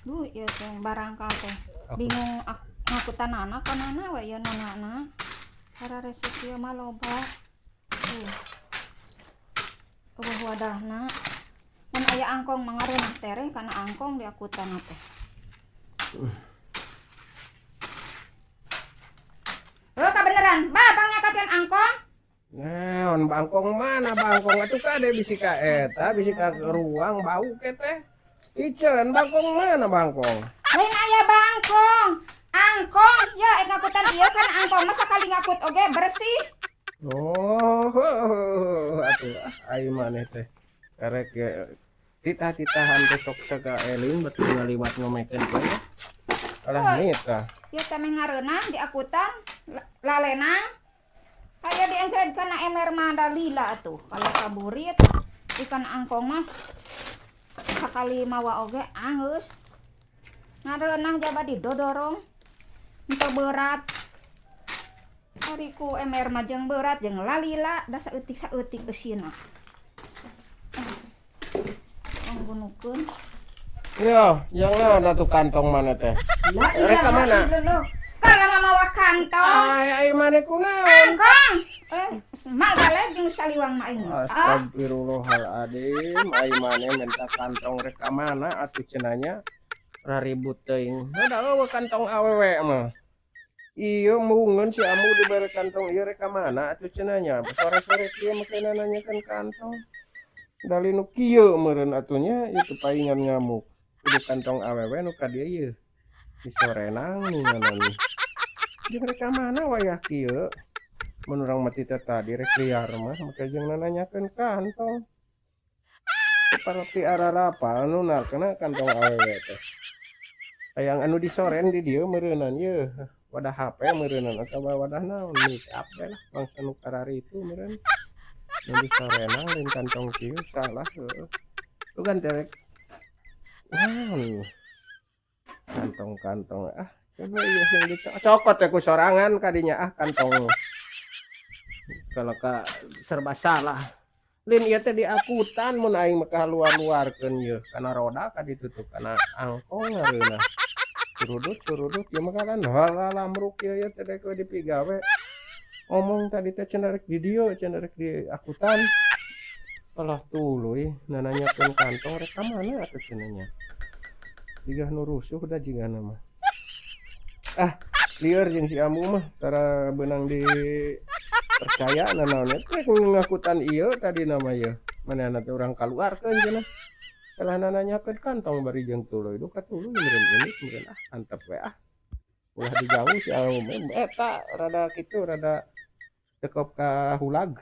Duh, ya teh barangkal teh. Aku Bingung ngakutan anak kan anak we ya nana. Cara resep mah loba. Tuh, eueuh wadahna. Mun aya angkong mangareunah tereh kana angkong diakutan teh. Heuh kabeneran, Bang nyakatin angkong? naon bangkong mana bangkong atuh kade bisi ka eta bisi ka ruang bau ke teh iceun bangkong mana bangkong Lain aya bangkong. Angkong, ya ngakutan ieu kan angkong mah sakali ngakut oge bersih. oh atuh ai maneh teh karek titah-titahan teh sok sagaeling betul ngaliwat ngomekeun bae alah Heuh, nita ieu teh meh ngareunah diakutan lalenang. Aya dienced kana emer mah da lila atuh. Kalau kaburit ikan angkong mah sakali mawa oge angeus. Ngareunah jaba didodorong. Henteu berat. Ari ku emer mah jeung berat jeung lalila da saeutik-saeutik beusina. Anggunukeun. yo yang naon atuh kantong mana teh La reka mana Kalau mah mawa kantong. ai maneh kunaon Angkong. Mal bale jeung saliwang mah aing. Astagfirullahaladzim, ai maneh minta kantong reka mana atuh cenanya raribut teuing. Heuda eueuh kantong awewe mah. Ieu mungeun si amu dibere kantong ieu reka mana atuh cenanya. Sore-sore kieu make nanyakeun kantong. Dali nu kieu meureun atuhnya ieu teu paingan ngamuk. Kudu kantong awewe nu ka dieu ieu. Di sorenang ninganan. Jeung reka mana wayah kieu. Mun urang mah tita tadi rek liar mah make jeung nanyakeun kantong. Seperti ararapa anu narkena kantong awewe teh. Hayang anu disoren di dieu meureunan yeuh wadah HP meureunan atawa wadah naon make up we lah bangsa nu kararitu meureun. Nu disorenang lain kantong kieu salah heueuh. Tu kan terek naon kantong-kantong coba ieu sing dicokot teh ku sorangan kadinya kantong. Kalau ka serba salah. Lin ieu teh diakutan mun aing mah kaluar-luarkeun ieu kana roda ka ditutup kana angkong ngareunah. Surudut ieu mah kan halamruk ieu teh dek we dipigawe. Ngomong tadi teh cenah rek di dieu cenah rek diakutan. Alah tuluy nananyakeun kantong rek ka mana atuh cenanya. Digah nu rusuh da jigana mah. Lieur jeung si amu mah tara beunang di percaya nanaonnya teh ngakutan ieu tadi nama ieu manehna teh urang kaluarkeun cenah salah nanyakeun kantong bari jeung tuluy duh katuluy meureun meureun antep we ulah diganggu si amu eta rada kitu rada tekop ka hulag